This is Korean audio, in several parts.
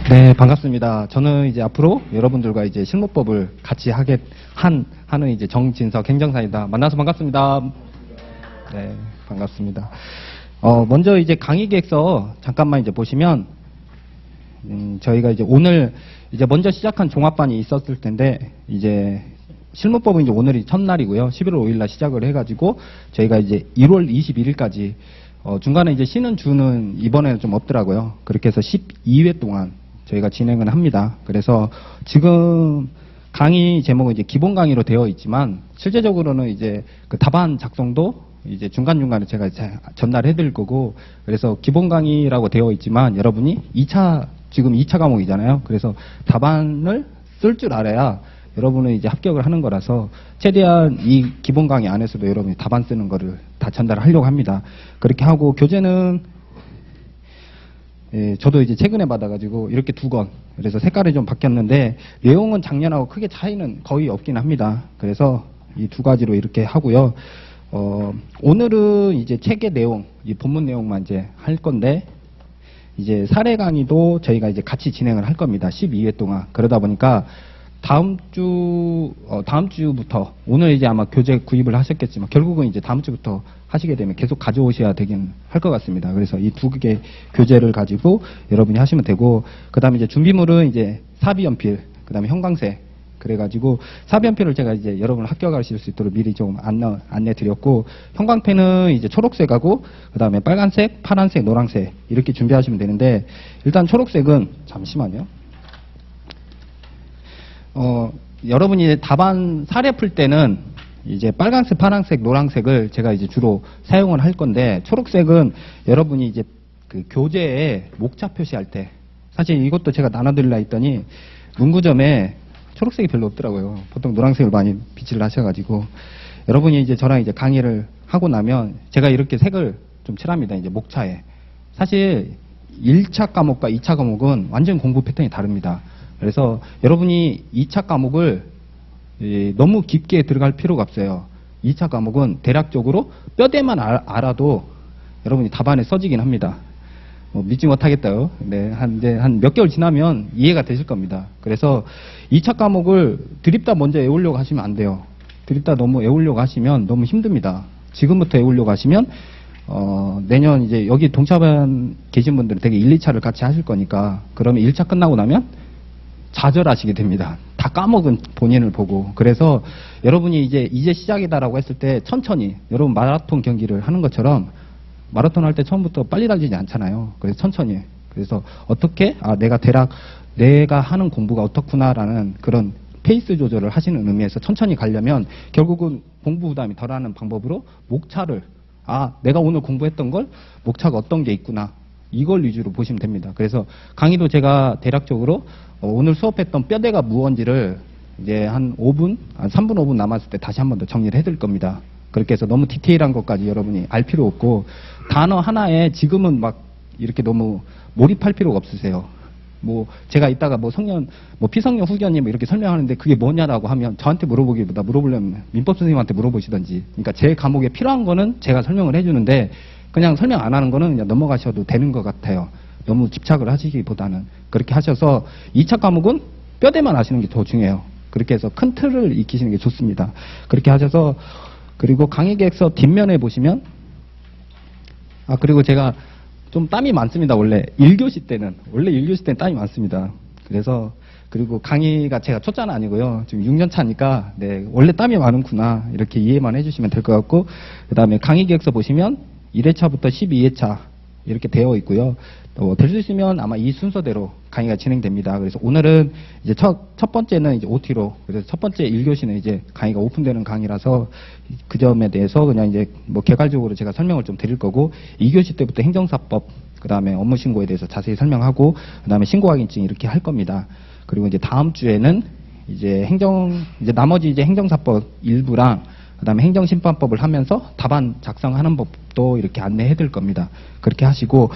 네, 반갑습니다. 저는 이제 앞으로 여러분들과 이제 실무법을 같이 하는 이제 정진석 행정사입니다. 만나서 반갑습니다. 네, 반갑습니다. 먼저 이제 강의 계획서 잠깐만 이제 보시면, 저희가 이제 오늘 이제 먼저 시작한 종합반이 있었을 텐데, 이제 실무법은 이제 오늘이 첫날이고요. 11월 5일날 시작을 해가지고, 저희가 이제 1월 21일까지, 중간에 이제 쉬는 주는 이번에는 좀 없더라고요. 그렇게 해서 12회 동안 저희가 진행을 합니다. 그래서 지금 강의 제목은 이제 기본 강의로 되어 있지만 실제적으로는 이제 그 답안 작성도 이제 중간중간에 제가 전달해 드릴 거고, 그래서 기본 강의라고 되어 있지만 여러분이 지금 2차 과목이잖아요. 그래서 답안을 쓸 줄 알아야 여러분은 이제 합격을 하는 거라서 최대한 이 기본 강의 안에서도 여러분이 답안 쓰는 거를 다 전달하려고 합니다. 그렇게 하고 교재는 저도 이제 최근에 받아가지고 이렇게 2권, 그래서 색깔이 좀 바뀌었는데 내용은 작년하고 크게 차이는 거의 없긴 합니다. 그래서 이 2가지로 이렇게 하고요. 오늘은 이제 책의 내용, 이 본문 내용만 이제 할 건데, 이제 사례 강의도 저희가 이제 같이 진행을 할 겁니다. 12회 동안. 그러다 보니까 다음 주부터, 오늘 이제 아마 교재 구입을 하셨겠지만 결국은 이제 다음 주부터 하시게 되면 계속 가져오셔야 되긴 할 것 같습니다. 그래서 이 2개 교재를 가지고 여러분이 하시면 되고, 그 다음에 이제 준비물은 이제 사비연필, 그 다음에 형광색, 그래가지고 사비연필을 제가 이제 여러분을 합격하실 수 있도록 미리 좀 안내 드렸고, 형광펜은 이제 초록색하고 그 다음에 빨간색, 파란색, 노란색 이렇게 준비하시면 되는데, 일단 초록색은 잠시만요. 여러분이 답안 사례 풀 때는 이제 빨간색, 파란색, 노란색을 제가 이제 주로 사용을 할 건데, 초록색은 여러분이 이제 그 교재에 목차 표시할 때, 사실 이것도 제가 나눠드리려 했더니 문구점에 초록색이 별로 없더라고요. 보통 노란색을 많이 비치를 하셔가지고, 여러분이 이제 저랑 이제 강의를 하고 나면 제가 이렇게 색을 좀 칠합니다. 이제 목차에. 사실 1차 과목과 2차 과목은 완전 공부 패턴이 다릅니다. 그래서 여러분이 2차 과목을 너무 깊게 들어갈 필요가 없어요. 2차 과목은 대략적으로 뼈대만 알아도 여러분이 답안에 써지긴 합니다. 믿지 못하겠다요. 네, 한 몇 개월 지나면 이해가 되실 겁니다. 그래서 2차 과목을 드립다 먼저 외우려고 하시면 안 돼요. 드립다 너무 외우려고 하시면 너무 힘듭니다. 지금부터 외우려고 하시면 내년 이제 여기 동차반 계신 분들은 되게 1, 2차를 같이 하실 거니까, 그러면 1차 끝나고 나면 좌절하시게 됩니다. 다 까먹은 본인을 보고. 그래서 여러분이 이제 시작이다라고 했을 때 천천히, 여러분 마라톤 경기를 하는 것처럼 마라톤 할 때 처음부터 빨리 달리지 않잖아요. 그래서 천천히. 그래서 어떻게 내가 하는 공부가 어떻구나라는 그런 페이스 조절을 하시는 의미에서 천천히 가려면 결국은 공부 부담이 덜하는 방법으로 목차를, 내가 오늘 공부했던 걸 목차가 어떤 게 있구나, 이걸 위주로 보시면 됩니다. 그래서 강의도 제가 대략적으로 오늘 수업했던 뼈대가 무언지를 이제 한 3분, 5분 남았을 때 다시 한 번 더 정리를 해드릴 겁니다. 그렇게 해서 너무 디테일한 것까지 여러분이 알 필요 없고, 단어 하나에 지금은 막 이렇게 너무 몰입할 필요가 없으세요. 제가 이따가 피성년, 후견이 이렇게 설명하는데 그게 뭐냐라고 하면 저한테 물어보기보다 물어보려면 민법 선생님한테 물어보시던지. 그러니까 제 과목에 필요한 거는 제가 설명을 해주는데, 그냥 설명 안 하는 거는 그냥 넘어가셔도 되는 것 같아요. 너무 집착을 하시기보다는. 그렇게 하셔서 2차 과목은 뼈대만 아시는 게 더 중요해요. 그렇게 해서 큰 틀을 익히시는 게 좋습니다. 그렇게 하셔서, 그리고 강의 계획서 뒷면에 보시면, 그리고 제가 좀 땀이 많습니다. 원래 1교시 때는 땀이 많습니다. 그래서, 그리고 강의가 제가 초짜는 아니고요. 지금 6년 차니까, 네, 원래 땀이 많은구나, 이렇게 이해만 해주시면 될 것 같고, 그 다음에 강의 계획서 보시면 1회차부터 12회차 이렇게 되어 있고요. 될 수 있으면 아마 이 순서대로 강의가 진행됩니다. 그래서 오늘은 이제 첫 번째는 이제 OT로, 그래서 첫 번째 1교시는 이제 강의가 오픈되는 강의라서 그 점에 대해서 그냥 이제 개괄적으로 제가 설명을 좀 드릴 거고, 2교시 때부터 행정사법, 그 다음에 업무신고에 대해서 자세히 설명하고, 그 다음에 신고확인증 이렇게 할 겁니다. 그리고 이제 다음 주에는 이제 나머지 이제 행정사법 일부랑 그 다음에 행정심판법을 하면서 답안 작성하는 법도 이렇게 안내해 드릴 겁니다. 그렇게 하시고,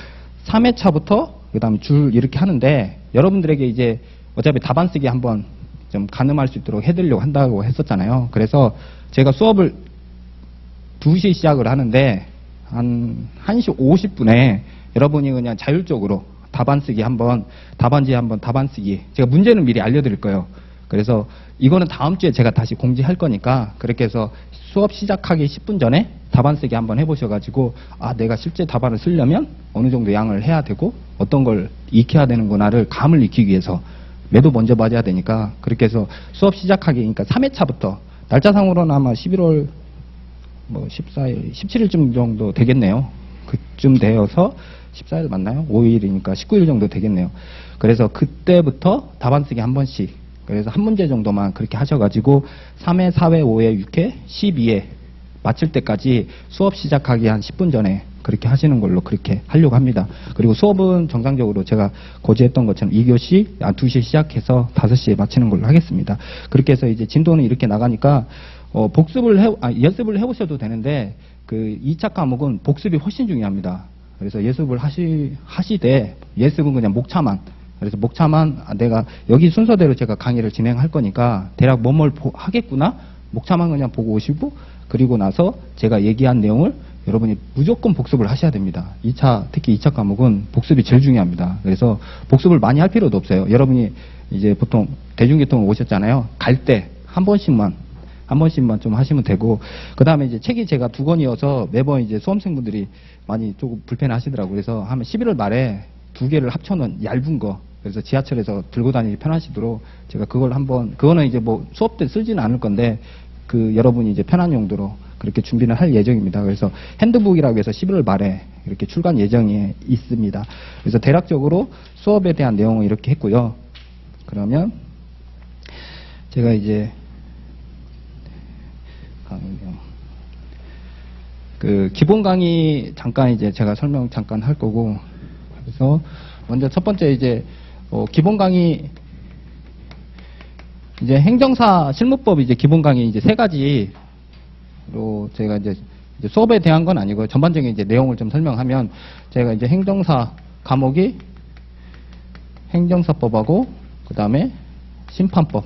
3회차부터 그 다음에 줄 이렇게 하는데, 여러분들에게 이제 어차피 답안 쓰기 한번 좀 가늠할 수 있도록 해드리려고 한다고 했었잖아요. 그래서 제가 수업을 2시 시작을 하는데 한 1시 50분에 여러분이 그냥 자율적으로 답안 쓰기 한번, 답안지에 한번 답안 쓰기. 제가 문제는 미리 알려드릴 거예요. 그래서 이거는 다음 주에 제가 다시 공지할 거니까 그렇게 해서 수업 시작하기 10분 전에 답안 쓰기 한번 해보셔가지고 아 내가 실제 답안을 쓰려면 어느 정도 양을 해야 되고 어떤 걸 익혀야 되는구나를 감을 익히기 위해서 매도 먼저 맞아야 되니까 그렇게 해서 수업 시작하기 그러니까 3회차부터 날짜상으로는 아마 11월 뭐 14일, 17일쯤 정도 되겠네요. 그쯤 되어서 14일 맞나요? 5일이니까 19일 정도 되겠네요. 그래서 그때부터 답안 쓰기 한 번씩 그래서 한 문제 정도만 그렇게 하셔가지고 3회, 4회, 5회, 6회, 12회 마칠 때까지 수업 시작하기 한 10분 전에 그렇게 하시는 걸로 그렇게 하려고 합니다. 그리고 수업은 정상적으로 제가 고지했던 것처럼 2교시 2시에 시작해서 5시에 마치는 걸로 하겠습니다. 그렇게 해서 이제 진도는 이렇게 나가니까 연습을 해보셔도 되는데 그 2차 과목은 복습이 훨씬 중요합니다. 그래서 예습을 하시되 예습은 그냥 목차만 그래서 목차만 내가 여기 순서대로 제가 강의를 진행할 거니까 대략 뭐뭘 하겠구나 목차만 그냥 보고 오시고 그리고 나서 제가 얘기한 내용을 여러분이 무조건 복습을 하셔야 됩니다. 특히 2차 과목은 복습이 제일 중요합니다. 그래서 복습을 많이 할 필요도 없어요. 여러분이 이제 보통 대중교통을 오셨잖아요. 갈 때 한 번씩만 좀 하시면 되고, 그 다음에 이제 책이 제가 2권이어서 매번 이제 수험생분들이 많이 조금 불편해 하시더라고요. 그래서 하면 11월 말에 2개를 합쳐놓은 얇은 거, 그래서 지하철에서 들고 다니기 편하시도록 제가 그거는 이제 뭐 수업 때 쓰지는 않을 건데, 여러분이 이제 편한 용도로 그렇게 준비를 할 예정입니다. 그래서 핸드북이라고 해서 11월 말에 이렇게 출간 예정이 있습니다. 그래서 대략적으로 수업에 대한 내용을 이렇게 했고요. 그러면 제가 이제 기본 강의 잠깐 이제 제가 설명 잠깐 할 거고, 그래서 먼저 첫 번째 이제 기본 강의 이제 행정사 실무법 이제 기본 강의 이제 3가지로 제가 이제 수업에 대한 건 아니고요. 전반적인 이제 내용을 좀 설명하면 제가 이제 행정사 과목이 행정사법하고 그 다음에 심판법,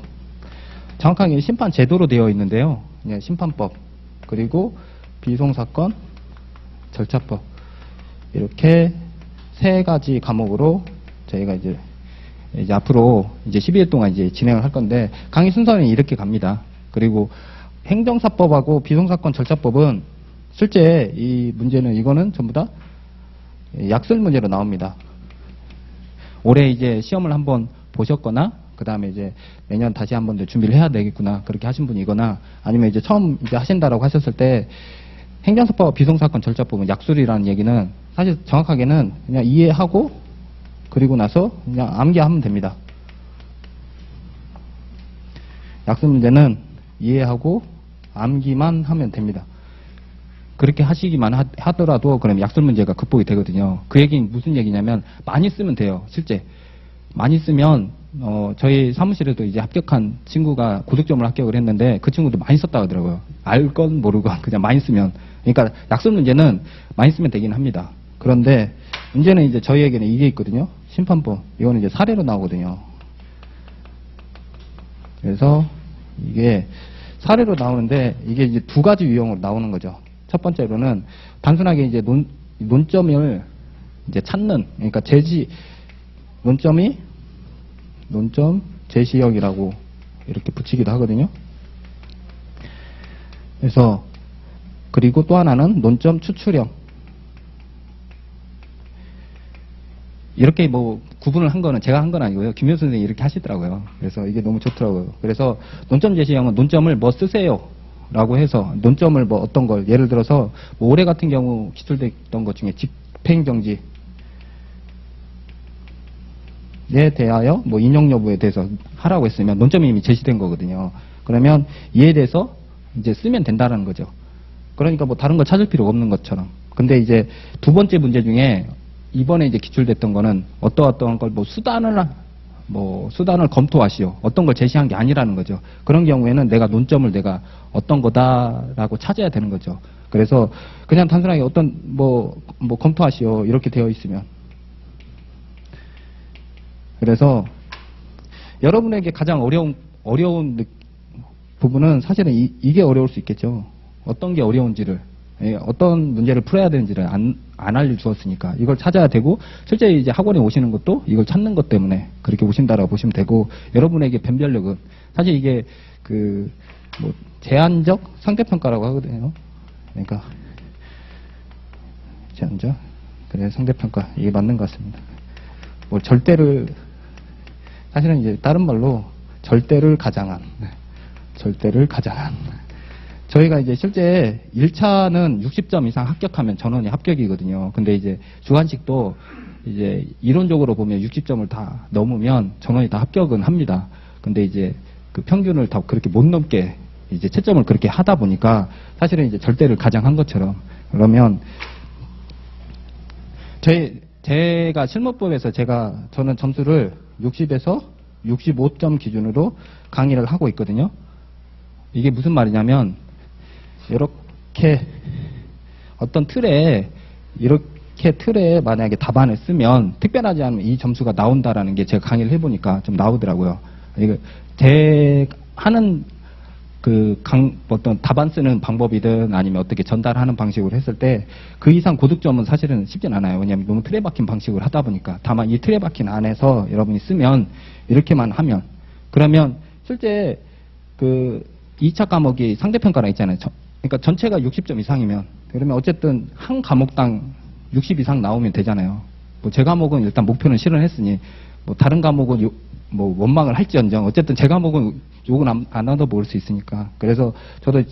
정확하게 심판 제도로 되어 있는데요. 심판법 그리고 비송사건 절차법 이렇게 3가지 과목으로 저희가 이제 앞으로 이제 12회 동안 이제 진행을 할 건데 강의 순서는 이렇게 갑니다. 그리고 행정사법하고 비송사건 절차법은 실제 이 문제는 이거는 전부 다 약설 문제로 나옵니다. 올해 이제 시험을 한번 보셨거나 그 다음에 이제 내년 다시 한 번 더 준비를 해야 되겠구나 그렇게 하신 분이거나 아니면 이제 처음 이제 하신다라고 하셨을 때 행정사법 비송사건 절차법은 약술이라는 얘기는 사실 정확하게는 그냥 이해하고 그리고 나서 그냥 암기하면 됩니다. 약술 문제는 이해하고 암기만 하면 됩니다. 그렇게 하시기만 하더라도 그럼 약술 문제가 극복이 되거든요. 그 얘기는 무슨 얘기냐면 많이 쓰면 돼요. 실제 많이 쓰면 저희 사무실에도 이제 합격한 친구가 고득점을 합격을 했는데 그 친구도 많이 썼다 하더라고요. 알 건 모르고 그냥 많이 쓰면. 그러니까 약술 문제는 많이 쓰면 되긴 합니다. 그런데 문제는 이제 저희에게는 이게 있거든요. 심판법. 이거는 이제 사례로 나오거든요. 그래서 이게 사례로 나오는데 이게 이제 2가지 유형으로 나오는 거죠. 첫 번째로는 단순하게 이제 논점을 이제 찾는, 그러니까 논점 제시형이라고 이렇게 붙이기도 하거든요. 그래서 그리고 또 하나는 논점 추출형. 이렇게 뭐 구분을 한 거는 제가 한 건 아니고요. 김효수 선생님이 이렇게 하시더라고요. 그래서 이게 너무 좋더라고요. 그래서 논점 제시형은 논점을 뭐 쓰세요 라고 해서 논점을 뭐 어떤 걸 예를 들어서 뭐 올해 같은 경우 기출됐던 것 중에 집행정지에 대하여 뭐 인용 여부에 대해서 하라고 했으면 논점이 이미 제시된 거거든요. 그러면 이에 대해서 이제 쓰면 된다는 거죠. 그러니까 뭐 다른 거 찾을 필요가 없는 것처럼. 근데 이제 2번째 문제 중에 이번에 이제 기출됐던 거는 어떠한 걸 수단을 검토하시오. 어떤 걸 제시한 게 아니라는 거죠. 그런 경우에는 내가 논점을 내가 어떤 거다라고 찾아야 되는 거죠. 그래서 그냥 단순하게 뭐 검토하시오. 이렇게 되어 있으면. 그래서 여러분에게 가장 어려운 부분은 사실은 이게 어려울 수 있겠죠. 어떤 게 어려운지를 어떤 문제를 풀어야 되는지를 안 알려주었으니까 이걸 찾아야 되고, 실제 이제 학원에 오시는 것도 이걸 찾는 것 때문에 그렇게 오신다라고 보시면 되고, 여러분에게 변별력은 사실 이게 뭐 제한적 상대평가라고 하거든요. 그러니까 제한적, 그래 상대평가, 이게 맞는 것 같습니다. 뭐 절대를, 사실은 이제 다른 말로 절대를 가장한, 절대를 가장한. 저희가 이제 실제 1차는 60점 이상 합격하면 전원이 합격이거든요. 근데 이제 주관식도 이제 이론적으로 보면 60점을 다 넘으면 전원이 다 합격은 합니다. 근데 이제 그 평균을 다 그렇게 못 넘게 이제 채점을 그렇게 하다 보니까 사실은 이제 절대를 가장한 것처럼, 그러면 제가 실무법에서 저는 점수를 60에서 65점 기준으로 강의를 하고 있거든요. 이게 무슨 말이냐면, 이렇게 어떤 틀에, 이렇게 틀에 만약에 답안을 쓰면 특별하지 않으면 이 점수가 나온다라는 게 제가 강의를 해보니까 좀 나오더라고요. 이거 제 하는 어떤 답안 쓰는 방법이든 아니면 어떻게 전달하는 방식으로 했을 때 그 이상 고득점은 사실은 쉽진 않아요. 왜냐하면 너무 틀에 박힌 방식으로 하다 보니까. 다만 이 틀에 박힌 안에서 여러분이 쓰면, 이렇게만 하면, 그러면 실제 2차 과목이 상대평가라 있잖아요. 그러니까 전체가 60점 이상이면, 그러면 어쨌든 한 과목당 60 이상 나오면 되잖아요. 뭐 제 과목은 일단 목표는 실현했으니, 뭐 다른 과목은 뭐 원망을 할지언정 어쨌든 제 과목은 욕은 안 얻어 먹을 수 있으니까. 그래서 저도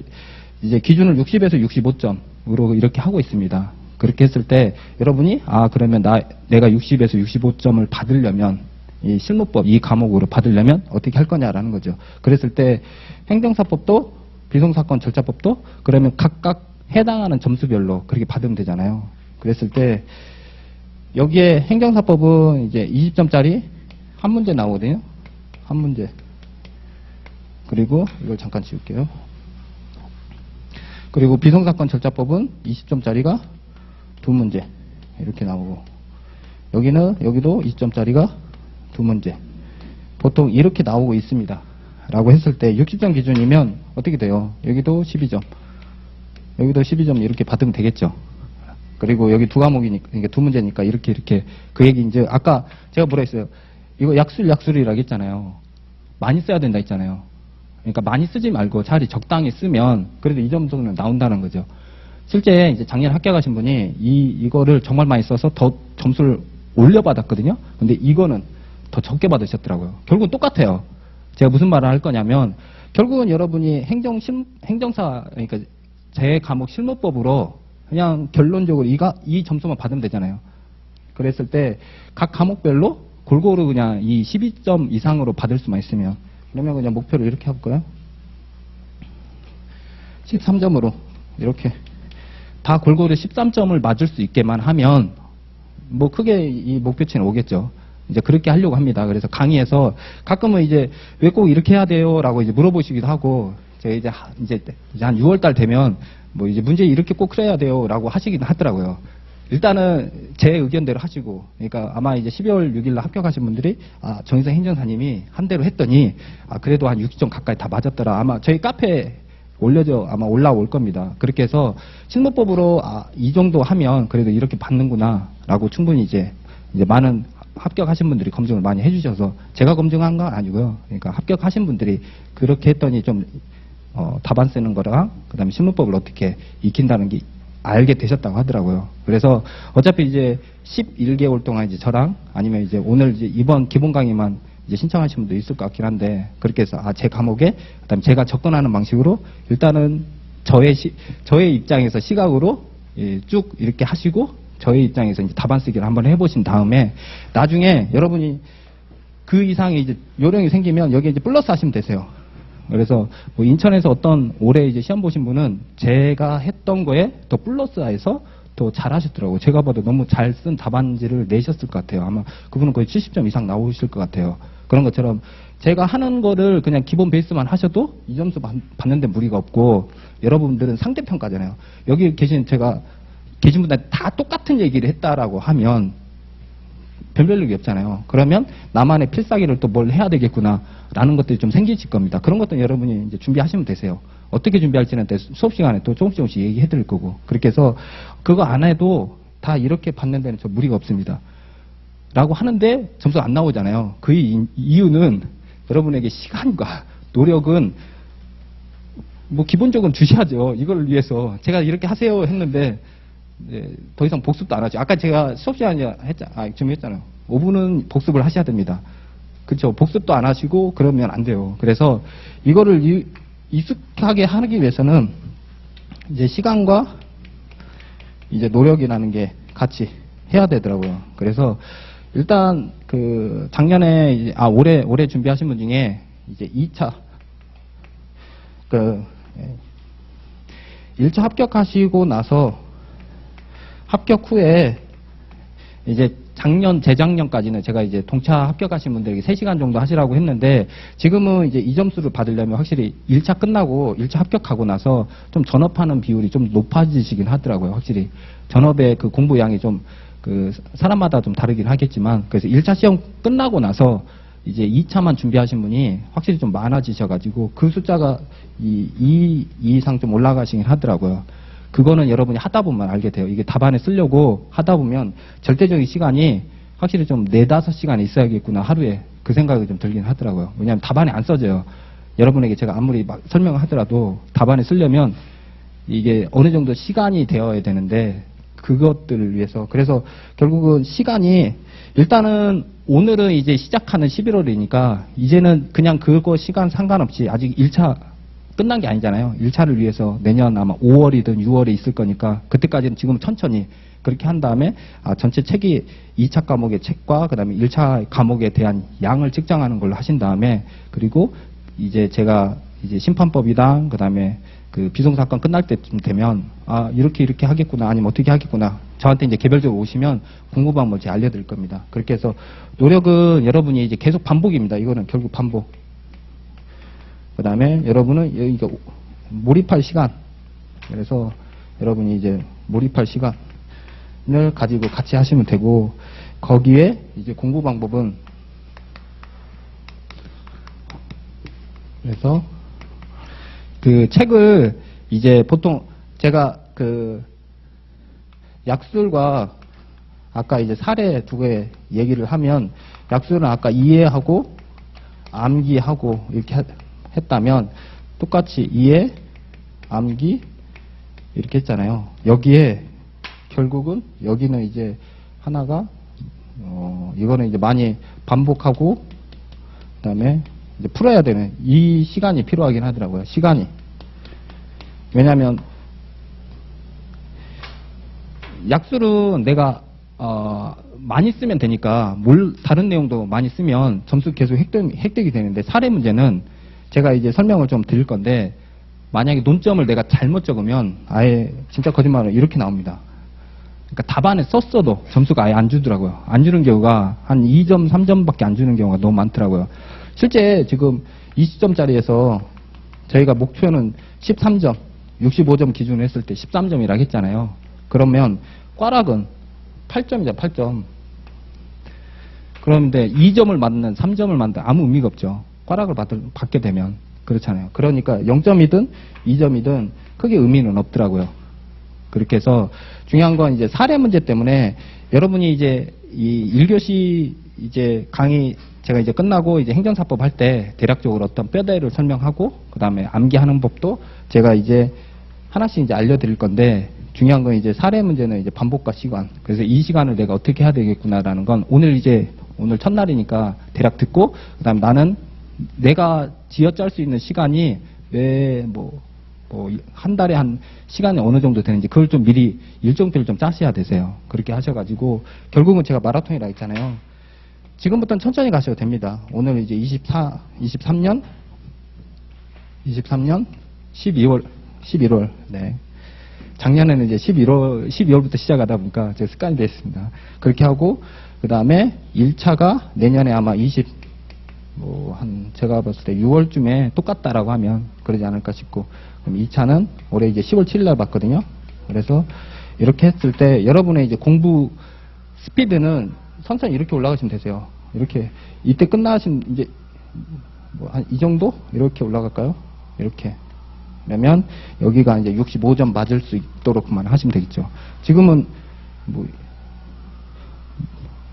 이제 기준을 60에서 65점으로 이렇게 하고 있습니다. 그렇게 했을 때 여러분이 그러면 내가 60에서 65점을 받으려면, 이 실무법 이 과목으로 받으려면 어떻게 할 거냐라는 거죠. 그랬을 때 행정사법도 비송사건 절차법도 그러면 각각 해당하는 점수별로 그렇게 받으면 되잖아요. 그랬을 때 여기에 행정사법은 이제 20점짜리 한 문제 나오거든요. 한 문제. 그리고 이걸 잠깐 지울게요. 그리고 비송사건 절차법은 20점짜리가 두 문제 이렇게 나오고, 여기도 20점짜리가 두 문제. 보통 이렇게 나오고 있습니다. 라고 했을 때 60점 기준이면 어떻게 돼요? 여기도 12점, 여기도 12점 이렇게 받으면 되겠죠. 그리고 여기 두 과목이니까, 그러니까 두 문제니까 이렇게 그 얘기 이제 아까 제가 뭐라 했어요? 이거 약술이라고 했잖아요. 많이 써야 된다 했잖아요. 그러니까 많이 쓰지 말고 차라리 적당히 쓰면 그래도 이 점수는 나온다는 거죠. 실제 이제 작년에 합격하신 분이 이거를 정말 많이 써서 더 점수를 올려받았거든요. 근데 이거는 더 적게 받으셨더라고요. 결국은 똑같아요. 제가 무슨 말을 할 거냐면, 결국은 여러분이 행정사, 그러니까 제 과목 실무법으로 그냥 결론적으로 이 점수만 받으면 되잖아요. 그랬을 때 각 과목별로 골고루 그냥 이 12점 이상으로 받을 수만 있으면, 그러면 그냥 목표를 이렇게 해볼까요? 13점으로 이렇게 다 골고루 13점을 맞을 수 있게만 하면 뭐 크게 이 목표치는 오겠죠. 이제 그렇게 하려고 합니다. 그래서 강의에서 가끔은 이제 왜 꼭 이렇게 해야 돼요? 라고 이제 물어보시기도 하고, 제가 이제 한 6월달 되면 뭐 이제 문제 이렇게 꼭 그래야 돼요? 라고 하시기도 하더라고요. 일단은 제 의견대로 하시고, 그러니까 아마 이제 12월 6일날 합격하신 분들이 정희성 행정사님이 한 대로 했더니 그래도 한 60점 가까이 다 맞았더라. 아마 저희 카페에 아마 올라올 겁니다. 그렇게 해서 실무법으로 이 정도 하면 그래도 이렇게 받는구나 라고 충분히 이제 많은 합격하신 분들이 검증을 많이 해주셔서, 제가 검증한 건 아니고요. 그러니까 합격하신 분들이 그렇게 했더니 좀 답안 쓰는 거랑 그다음에 실무법을 어떻게 익힌다는 게 알게 되셨다고 하더라고요. 그래서 어차피 이제 11개월 동안 이제 저랑 아니면 이제 오늘 이제 이번 기본 강의만 이제 신청하신 분도 있을 것 같긴 한데, 그렇게 해서 제 과목에 그다음에 제가 접근하는 방식으로 일단은 저의 입장에서 시각으로 쭉 이렇게 하시고, 저의 입장에서 이제 답안 쓰기를 한번 해보신 다음에 나중에 여러분이 그 이상의 이제 요령이 생기면 여기에 이제 플러스 하시면 되세요. 그래서 뭐 인천에서 어떤 올해 이제 시험 보신 분은 제가 했던 거에 더 플러스해서 더 잘하셨더라고요. 제가 봐도 너무 잘 쓴 답안지를 내셨을 것 같아요. 아마 그분은 거의 70점 이상 나오실 것 같아요. 그런 것처럼 제가 하는 거를 그냥 기본 베이스만 하셔도 이 점수 받는데 무리가 없고, 여러분들은 상대평가잖아요. 여기 계신 분들 다 똑같은 얘기를 했다라고 하면 변별력이 없잖아요. 그러면 나만의 필살기를 또 뭘 해야 되겠구나라는 것들이 좀 생기실 겁니다. 그런 것도 여러분이 이제 준비하시면 되세요. 어떻게 준비할지는 수업 시간에 또 조금씩 얘기해 드릴 거고. 그렇게 해서 그거 안 해도 다 이렇게 받는 데는 저 무리가 없습니다. 라고 하는데 점수가 안 나오잖아요. 그 이유는 여러분에게 시간과 노력은 뭐 기본적으로 주셔야죠. 이걸 위해서. 제가 이렇게 하세요 했는데 더 이상 복습도 안 하죠. 아까 제가 수업 시간에 좀 했잖아요. 5분은 복습을 하셔야 됩니다. 그렇죠. 복습도 안 하시고 그러면 안 돼요. 그래서 이거를 익숙하게 하기 위해서는 이제 시간과 이제 노력이라는 게 같이 해야 되더라고요. 그래서 일단 그 작년에 올해 준비하신 분 중에 이제 2차 1차 합격하시고 나서 합격 후에 이제 재작년까지는 제가 이제 동차 합격하신 분들에게 3시간 정도 하시라고 했는데 지금은 이제 이 점수를 받으려면 확실히 1차 끝나고 1차 합격하고 나서 좀 전업하는 비율이 좀 높아지시긴 하더라고요. 확실히 전업의 그 공부 양이 좀 그 사람마다 좀 다르긴 하겠지만 그래서 1차 시험 끝나고 나서 이제 2차만 준비하신 분이 확실히 좀 많아지셔가지고 그 숫자가 2 이상 좀 올라가시긴 하더라고요. 그거는 여러분이 하다 보면 알게 돼요. 이게 답안에 쓰려고 하다 보면 절대적인 시간이 확실히 좀 4, 5시간 있어야겠구나 하루에 그 생각이 좀 들긴 하더라고요. 왜냐하면 답안에 안 써져요. 여러분에게 제가 아무리 막 설명을 하더라도 답안에 쓰려면 이게 어느 정도 시간이 되어야 되는데 그것들을 위해서 그래서 결국은 시간이 일단은 오늘은 이제 시작하는 11월이니까 이제는 그냥 그거 시간 상관없이 아직 1차 끝난 게 아니잖아요. 1차를 위해서 내년 아마 5월이든 6월에 있을 거니까 그때까지는 지금 천천히 그렇게 한 다음에 전체 책이 2차 과목의 책과 그 다음에 1차 과목에 대한 양을 측정하는 걸로 하신 다음에 그리고 이제 제가 이제 심판법이랑 그 다음에 그 비송사건 끝날 때쯤 되면 이렇게 하겠구나 아니면 어떻게 하겠구나 저한테 이제 개별적으로 오시면 공부 방법 제가 알려드릴 겁니다. 그렇게 해서 노력은 여러분이 이제 계속 반복입니다. 이거는 결국 반복. 그 다음에 여러분은 이거 몰입할 시간. 그래서 여러분이 이제 몰입할 시간을 가지고 같이 하시면 되고 거기에 이제 공부 방법은 그래서 그 책을 이제 보통 제가 그 약술과 아까 이제 사례 두 개 얘기를 하면 약술은 아까 이해하고 암기하고 이렇게 했다면 똑같이 이해, 암기 이렇게 했잖아요. 여기에 결국은 여기는 이제 하나가 이거는 이제 많이 반복하고 그다음에 이제 풀어야 되는 이 시간이 필요하긴 하더라고요. 시간이. 왜냐하면 약술은 내가 많이 쓰면 되니까 다른 내용도 많이 쓰면 점수 계속 획득이 되는데 사례 문제는 제가 이제 설명을 좀 드릴 건데 만약에 논점을 내가 잘못 적으면 아예 진짜 거짓말로 이렇게 나옵니다. 그러니까 답안에 썼어도 점수가 아예 안 주더라고요. 안 주는 경우가 한 2점, 3점밖에 안 주는 경우가 너무 많더라고요. 실제 지금 20점짜리에서 저희가 목표는 13점, 65점 기준으로 했을 때 13점이라고 했잖아요. 그러면 꽈락은 8점이죠, 8점. 그런데 2점을 맞는, 3점을 맞는 아무 의미가 없죠. 꽈락을 받게 되면. 그렇잖아요. 그러니까 0점이든 2점이든 크게 의미는 없더라고요. 그렇게 해서 중요한 건 이제 사례 문제 때문에 여러분이 이제 이 1교시 이제 강의 제가 이제 끝나고 이제 행정사법 할 때 대략적으로 어떤 뼈대를 설명하고 그 다음에 암기하는 법도 제가 이제 하나씩 이제 알려드릴 건데 중요한 건 이제 사례 문제는 이제 반복과 시간. 그래서 이 시간을 내가 어떻게 해야 되겠구나라는 건 오늘 첫날이니까 대략 듣고 그 다음에 나는 내가 쥐어짤 수 있는 시간이 왜 한 달에 한 시간이 어느 정도 되는지 그걸 좀 미리 일정표를 좀 짜셔야 되세요. 그렇게 하셔가지고 결국은 제가 마라톤이라 했잖아요. 지금부터는 천천히 가셔도 됩니다. 오늘 이제 23년 11월 네. 작년에는 이제 12월부터 시작하다 보니까 제 습관이 됐습니다. 그렇게 하고 그 다음에 1차가 내년에 아마 제가 봤을 때 6월쯤에 똑같다라고 하면 그러지 않을까 싶고, 그럼 2차는 올해 이제 10월 7일 날 봤거든요. 그래서 이렇게 했을 때 여러분의 이제 공부 스피드는 천천히 이렇게 올라가시면 되세요. 이렇게 이때 끝나신 이제 뭐 한 이 정도 이렇게 올라갈까요? 이렇게. 그러면 여기가 이제 65점 맞을 수 있도록만 하시면 되겠죠. 지금은 뭐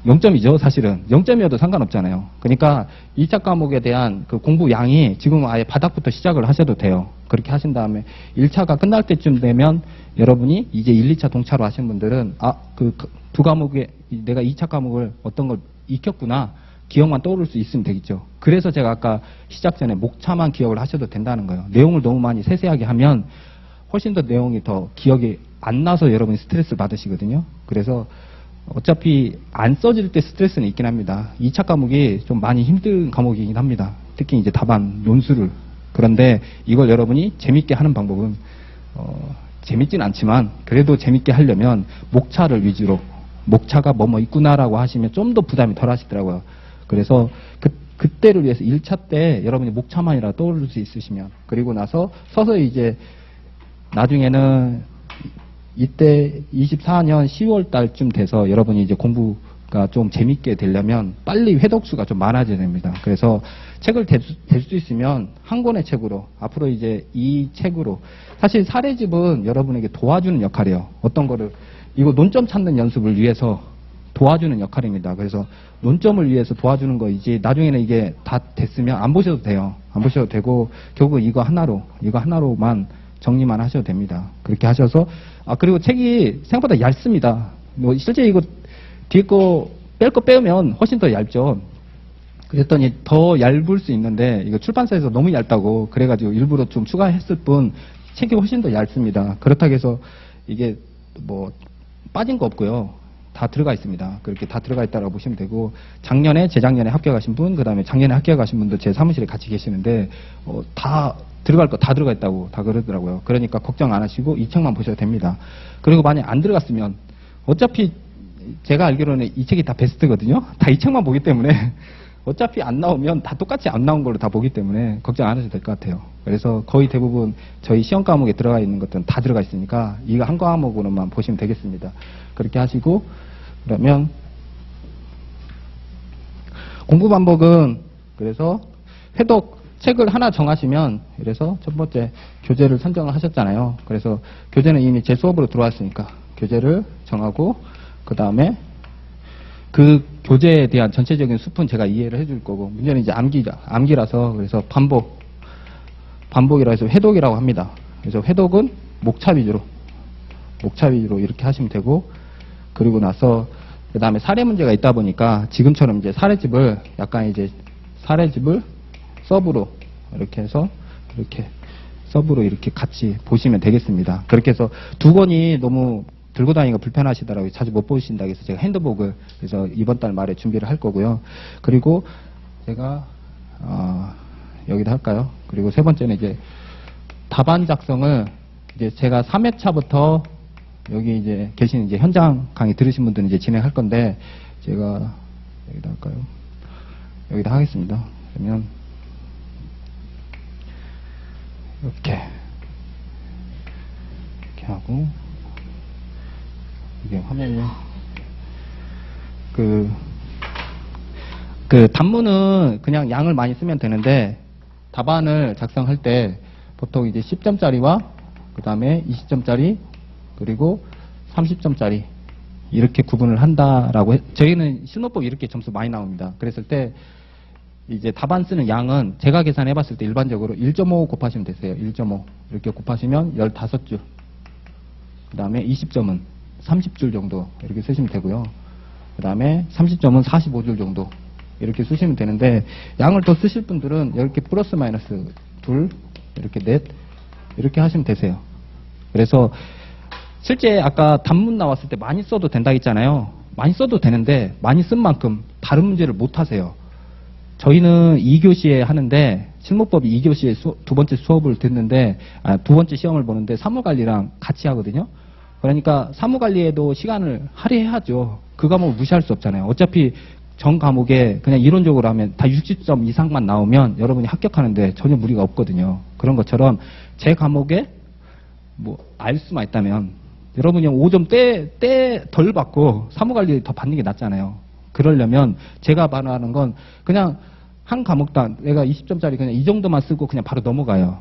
0점이죠, 사실은. 0점이어도 상관없잖아요. 그러니까 2차 과목에 대한 그 공부 양이 지금 아예 바닥부터 시작을 하셔도 돼요. 그렇게 하신 다음에 1차가 끝날 때쯤 되면 여러분이 이제 1, 2차 동차로 하신 분들은 그 두 과목에 내가 2차 과목을 어떤 걸 익혔구나. 기억만 떠오를 수 있으면 되겠죠. 그래서 제가 아까 시작 전에 목차만 기억을 하셔도 된다는 거예요. 내용을 너무 많이 세세하게 하면 훨씬 더 내용이 더 기억이 안 나서 여러분이 스트레스를 받으시거든요. 그래서 어차피 안 써질 때 스트레스는 있긴 합니다. 2차 과목이 좀 많이 힘든 과목이긴 합니다. 특히 이제 답안, 논술을. 그런데 이걸 여러분이 재밌게 하는 방법은 재밌진 않지만 그래도 재밌게 하려면 목차를 위주로 목차가 뭐뭐 있구나라고 하시면 좀 더 부담이 덜 하시더라고요. 그래서 그때를 위해서 1차 때 여러분이 목차만이라도 떠오를 수 있으시면 그리고 나서 서서히 이제 나중에는 이때 24년 10월 달쯤 돼서 여러분이 이제 공부가 좀 재밌게 되려면 빨리 회독수가 좀 많아져야 됩니다. 그래서 책을 될 수 있으면 한 권의 책으로 앞으로 이제 이 책으로 사실 사례집은 여러분에게 도와주는 역할이에요. 어떤 거를 이거 논점 찾는 연습을 위해서 도와주는 역할입니다. 그래서 논점을 위해서 도와주는 거이지 나중에는 이게 다 됐으면 안 보셔도 돼요. 안 보셔도 되고 결국 이거 하나로만 정리만 하셔도 됩니다. 그렇게 하셔서 그리고 책이 생각보다 얇습니다. 뭐 실제 이거 뒤에 거 뺄 거 빼면 훨씬 더 얇죠. 그랬더니 더 얇을 수 있는데 이거 출판사에서 너무 얇다고 그래가지고 일부러 좀 추가했을 뿐 책이 훨씬 더 얇습니다. 그렇다고 해서 이게 뭐 빠진 거 없고요. 다 들어가 있습니다. 그렇게 다 들어가 있다고 보시면 되고 작년에 재작년에 합격하신 분 그다음에 작년에 합격하신 분도 제 사무실에 같이 계시는데 다 들어갈 거 다 들어가 있다고 다 그러더라고요. 그러니까 걱정 안 하시고 이 책만 보셔도 됩니다. 그리고 만약 안 들어갔으면 어차피 제가 알기로는 이 책이 다 베스트거든요. 다 이 책만 보기 때문에 어차피 안 나오면 다 똑같이 안 나온 걸로 다 보기 때문에 걱정 안 하셔도 될 것 같아요. 그래서 거의 대부분 저희 시험 과목에 들어가 있는 것들은 다 들어가 있으니까 이거 한 과목으로만 보시면 되겠습니다. 그렇게 하시고 그러면 공부 방법은 그래서 회독 책을 하나 정하시면 그래서 첫 번째 교재를 선정을 하셨잖아요. 그래서 교재는 이미 제 수업으로 들어왔으니까 교재를 정하고 그 다음에 그 교재에 대한 전체적인 숲은 제가 이해를 해줄 거고 문제는 이제 암기라서 그래서 반복이라 해서 회독이라고 합니다. 그래서 회독은 목차 위주로 이렇게 하시면 되고 그리고 나서 그 다음에 사례 문제가 있다 보니까 지금처럼 이제 사례집을 서브로 이렇게 해서 이렇게 서브로 이렇게 같이 보시면 되겠습니다. 그렇게 해서 두 권이 너무 들고 다니기가 불편하시더라고요. 자주 못 보신다고 해서 제가 핸드북을 그래서 이번 달 말에 준비를 할 거고요. 그리고 제가 여기다 할까요? 그리고 세 번째는 이제 답안 작성을 이제 제가 3회차부터 여기 이제 계신 이제 현장 강의 들으신 분들은 이제 진행할 건데 제가 여기다 할까요? 여기다 하겠습니다. 그러면 이렇게 하고 이게 화면이 그 단문은 그냥 양을 많이 쓰면 되는데 답안을 작성할 때 보통 이제 10점짜리와 그 다음에 20점짜리 그리고 30점짜리 이렇게 구분을 한다라고 저희는 실무법 이렇게 점수 많이 나옵니다. 그랬을 때 이제 답안 쓰는 양은 제가 계산해 봤을 때 일반적으로 1.5 곱하시면 되세요. 1.5 이렇게 곱하시면 15줄 그 다음에 20점은 30줄 정도 이렇게 쓰시면 되고요. 그 다음에 30점은 45줄 정도 이렇게 쓰시면 되는데 양을 더 쓰실 분들은 이렇게 플러스 마이너스 2 이렇게 넷 이렇게 하시면 되세요. 그래서 실제 아까 단문 나왔을 때 많이 써도 된다 했잖아요. 많이 써도 되는데 많이 쓴 만큼 다른 문제를 못 하세요. 저희는 2교시에 하는데 실무법이 2교시에 두 번째 수업을 듣는데 두 번째 시험을 보는데 사무관리랑 같이 하거든요. 그러니까 사무관리에도 시간을 할애해야죠. 그 과목을 무시할 수 없잖아요. 어차피 전 과목에 그냥 이론적으로 하면 다 60점 이상만 나오면 여러분이 합격하는데 전혀 무리가 없거든요. 그런 것처럼 제 과목에 뭐 알 수만 있다면 여러분이 5점 떼 덜 받고 사무관리 더 받는 게 낫잖아요. 그러려면 제가 말하는 건 그냥 한 과목당 내가 20점짜리 그냥 이 정도만 쓰고 그냥 바로 넘어가요.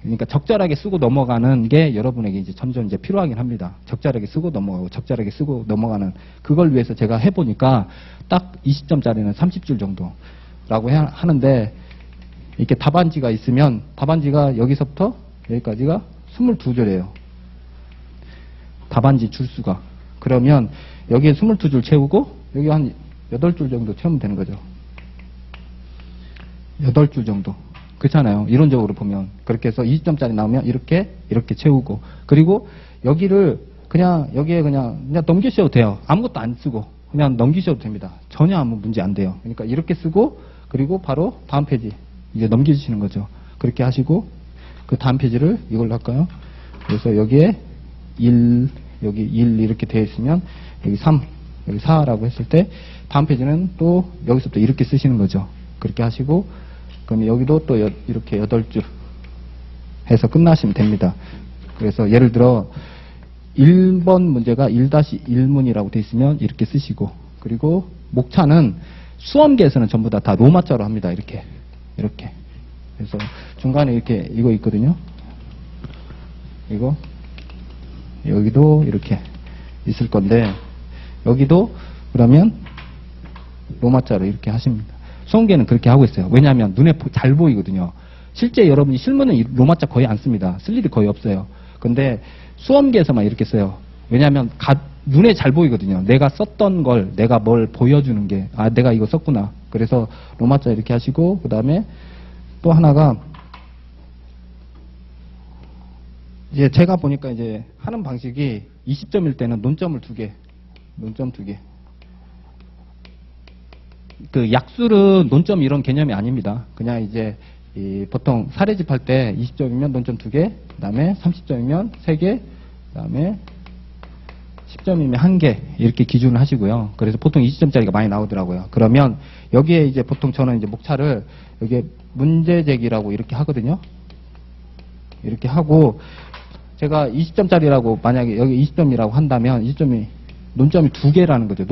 그러니까 적절하게 쓰고 넘어가는 게 여러분에게 이제 점점 이제 필요하긴 합니다. 적절하게 쓰고 넘어가고 적절하게 쓰고 넘어가는 그걸 위해서 제가 해보니까 딱 20점짜리는 30줄 정도라고 하는데 이렇게 답안지가 있으면 답안지가 여기서부터 여기까지가 22줄이에요. 답안지 줄수가. 그러면 여기에 22줄 채우고 여기 한 8줄 정도 채우면 되는 거죠. 8줄 정도. 그렇잖아요. 이론적으로 보면. 그렇게 해서 20점짜리 나오면 이렇게 채우고. 그리고 여기를 그냥 여기에 그냥 넘기셔도 돼요. 아무것도 안 쓰고 그냥 넘기셔도 됩니다. 전혀 아무 문제 안 돼요. 그러니까 이렇게 쓰고 그리고 바로 다음 페이지 이제 넘겨주시는 거죠. 그렇게 하시고 그 다음 페이지를 이걸로 할까요? 그래서 여기에 1, 여기 1 이렇게 되어 있으면 여기 3, 여기 4라고 했을 때 다음 페이지는 또 여기서부터 이렇게 쓰시는 거죠. 그렇게 하시고 그럼 여기도 또 이렇게 8줄 해서 끝나시면 됩니다. 그래서 예를 들어 1번 문제가 1-1문이라고 되어 있으면 이렇게 쓰시고 그리고 목차는 수험계에서는 전부 다 로마자로 합니다. 이렇게 그래서 중간에 이렇게 이거 있거든요. 이거 여기도 이렇게 있을 건데 여기도 그러면 로마자로 이렇게 하십니다. 수험계는 그렇게 하고 있어요. 왜냐하면 눈에 잘 보이거든요. 실제 여러분이 실무는 로마자 거의 안 씁니다. 쓸 일이 거의 없어요. 근데 수험계에서만 이렇게 써요. 왜냐하면 눈에 잘 보이거든요. 내가 썼던 걸 내가 뭘 보여주는 게 내가 이거 썼구나. 그래서 로마자 이렇게 하시고 그 다음에 또 하나가 이제 제가 보니까 이제 하는 방식이 20점일 때는 논점 2개. 그 약술은 논점 이런 개념이 아닙니다. 그냥 이제 보통 사례집 할 때 20점이면 논점 2개, 그 다음에 30점이면 3개, 그 다음에 10점이면 1개 이렇게 기준을 하시고요. 그래서 보통 20점짜리가 많이 나오더라고요. 그러면 여기에 이제 보통 저는 이제 목차를 여기에 문제 제기라고 이렇게 하거든요. 이렇게 하고 제가 20점짜리라고 만약에 여기 20점이라고 한다면 20점이 논점이 2개라는 거죠.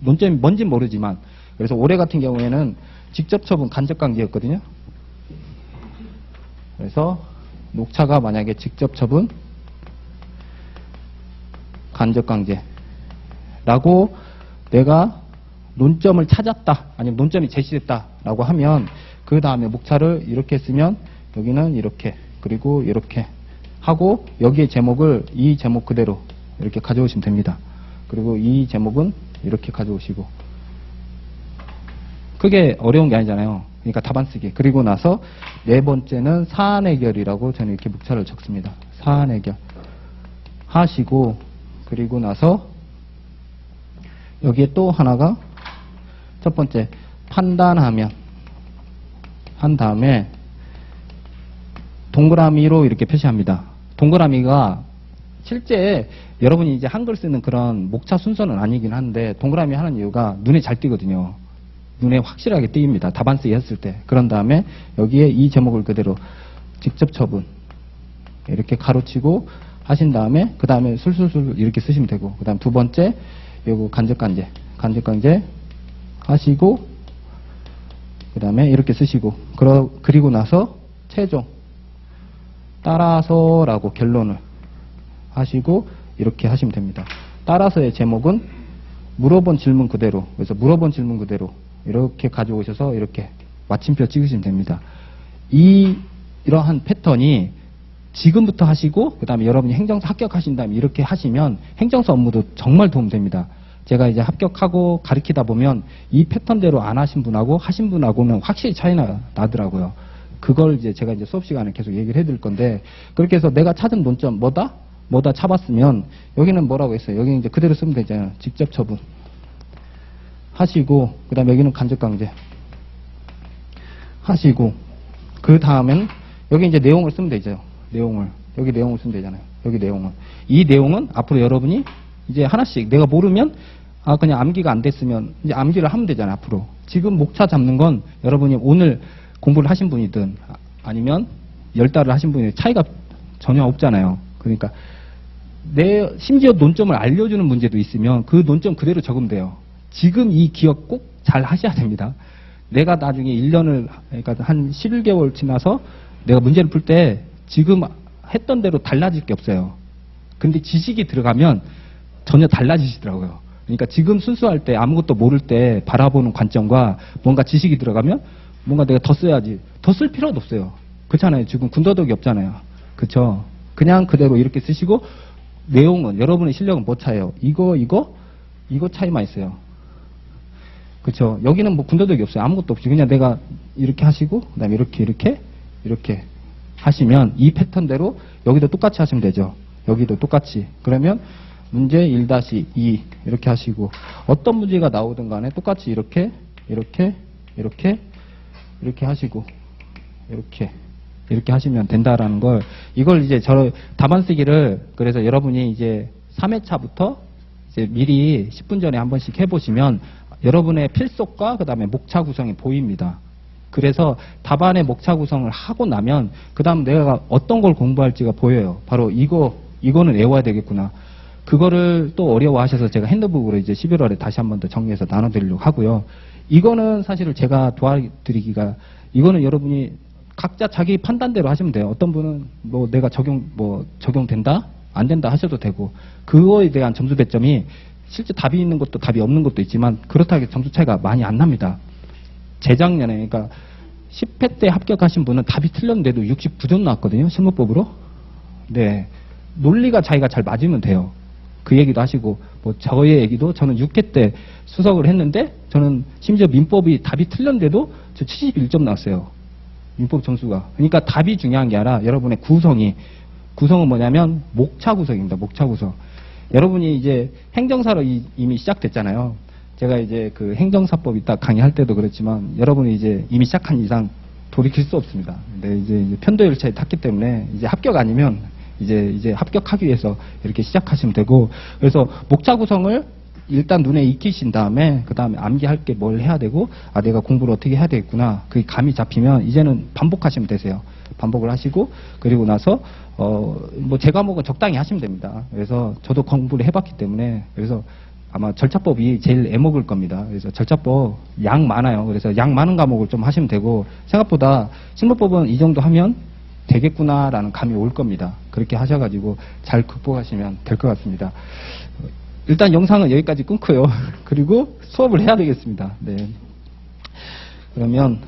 논점이 뭔지는 모르지만 그래서 올해 같은 경우에는 직접 처분 간접 강제였거든요. 그래서 목차가 만약에 직접 처분 간접 강제라고 내가 논점을 찾았다 아니면 논점이 제시됐다라고 하면 그 다음에 목차를 이렇게 쓰면 여기는 이렇게 그리고 이렇게 하고 여기에 제목을 이 제목 그대로 이렇게 가져오시면 됩니다. 그리고 이 제목은 이렇게 가져오시고 크게 어려운 게 아니잖아요. 그러니까 답안 쓰기. 그리고 나서 네 번째는 사안 해결이라고 저는 이렇게 목차를 적습니다. 사안 해결 하시고 그리고 나서 여기에 또 하나가 첫 번째 판단하면 한 다음에 동그라미로 이렇게 표시합니다. 동그라미가 실제 여러분이 이제 한글 쓰는 그런 목차 순서는 아니긴 한데 동그라미 하는 이유가 눈에 잘 띄거든요. 눈에 확실하게 띄입니다. 답안 쓰기 했을 때. 그런 다음에 여기에 이 제목을 그대로 직접 처분 이렇게 가로치고 하신 다음에 그 다음에 술술술 이렇게 쓰시면 되고 그 다음 두 번째 요거 간접강제 하시고 그 다음에 이렇게 쓰시고 그리고 나서 최종 따라서라고 결론을 하시고 이렇게 하시면 됩니다. 따라서의 제목은 물어본 질문 그대로 그래서 물어본 질문 그대로 이렇게 가져오셔서 이렇게 마침표 찍으시면 됩니다. 이러한 패턴이 지금부터 하시고 그 다음에 여러분이 행정사 합격하신 다음에 이렇게 하시면 행정사 업무도 정말 도움됩니다. 제가 이제 합격하고 가르치다 보면 이 패턴대로 안 하신 분하고 하신 분하고는 확실히 차이가 나더라고요. 그걸 이제 제가 이제 수업 시간에 계속 얘기를 해드릴 건데 그렇게 해서 내가 찾은 논점 뭐다 잡았으면 여기는 뭐라고 했어요? 여기는 이제 그대로 쓰면 되잖아요. 직접 처분 하시고 그 다음에 여기는 간접 강제 하시고 그 다음엔 여기 이제 내용을 쓰면 되죠. 여기 내용을 쓰면 되잖아요. 여기 내용을 이 내용은 앞으로 여러분이 이제 하나씩 내가 모르면 그냥 암기가 안 됐으면 이제 암기를 하면 되잖아요. 앞으로 지금 목차 잡는 건 여러분이 오늘 공부를 하신 분이든 아니면 10달을 하신 분이 차이가 전혀 없잖아요. 그러니까 심지어 논점을 알려주는 문제도 있으면 그 논점 그대로 적으면 돼요. 지금 이 기억 꼭 잘 하셔야 됩니다. 내가 나중에 1년을, 그러니까 한 11개월 지나서 내가 문제를 풀 때 지금 했던 대로 달라질 게 없어요. 근데 지식이 들어가면 전혀 달라지시더라고요. 그러니까 지금 순수할 때 아무것도 모를 때 바라보는 관점과 뭔가 지식이 들어가면 뭔가 내가 더 써야지. 더 쓸 필요도 없어요. 그렇잖아요. 지금 군더더기 없잖아요. 그렇죠? 그냥 그대로 이렇게 쓰시고 내용은 여러분의 실력은 뭐 차이에요? 이거 차이만 있어요. 그렇죠? 여기는 뭐 군더더기 없어요. 아무것도 없이 그냥 내가 이렇게 하시고 그다음에 이렇게 하시면 이 패턴대로 여기도 똑같이 하시면 되죠. 여기도 똑같이. 그러면 문제 1-2 이렇게 하시고 어떤 문제가 나오든 간에 똑같이 이렇게 하시고 이렇게 하시면 된다라는 걸, 이걸 이제 답안 쓰기를, 그래서 여러분이 이제 3회차부터 이제 미리 10분 전에 한 번씩 해보시면 여러분의 필속과 그 다음에 목차 구성이 보입니다. 그래서 답안의 목차 구성을 하고 나면 그 다음 내가 어떤 걸 공부할지가 보여요. 바로 이거는 외워야 되겠구나. 그거를 또 어려워하셔서 제가 핸드북으로 이제 11월에 다시 한 번 더 정리해서 나눠드리려고 하고요. 이거는 사실은 제가 도와드리기가, 이거는 여러분이 각자 자기 판단대로 하시면 돼요. 어떤 분은 뭐 내가 적용된다? 안 된다 하셔도 되고, 그거에 대한 점수 배점이 실제 답이 있는 것도 답이 없는 것도 있지만 그렇다고 해서 점수 차이가 많이 안 납니다. 재작년에, 그러니까 10회 때 합격하신 분은 답이 틀렸는데도 69점 나왔거든요. 실무법으로. 네. 논리가 자기가 잘 맞으면 돼요. 그 얘기도 하시고, 뭐 저의 얘기도 저는 6회 때 수석을 했는데 저는 심지어 민법이 답이 틀렸는데도 저 71점 나왔어요. 민법 점수가. 그러니까 답이 중요한 게 아니라 여러분의 구성은 뭐냐면 목차 구성입니다. 목차 구성. 여러분이 이제 행정사로 이미 시작됐잖아요. 제가 이제 그 행정사법 이따 강의할 때도 그랬지만 여러분이 이제 이미 시작한 이상 돌이킬 수 없습니다. 근데 이제 편도 열차에 탔기 때문에 이제 합격 아니면 이제 합격하기 위해서 이렇게 시작하시면 되고, 그래서 목차 구성을 일단 눈에 익히신 다음에 그 다음에 암기할 게 뭘 해야 되고, 아 내가 공부를 어떻게 해야 되겠구나, 그게 감이 잡히면 이제는 반복하시면 되세요. 반복을 하시고, 그리고 나서 뭐 제 과목은 적당히 하시면 됩니다. 그래서 저도 공부를 해봤기 때문에, 그래서 아마 절차법이 제일 애먹을 겁니다. 그래서 절차법 양 많아요. 그래서 양 많은 과목을 좀 하시면 되고, 생각보다 실무법은 이 정도 하면 되겠구나라는 감이 올 겁니다. 그렇게 하셔가지고 잘 극복하시면 될 것 같습니다. 일단 영상은 여기까지 끊고요. 그리고 수업을 해야 되겠습니다. 네. 그러면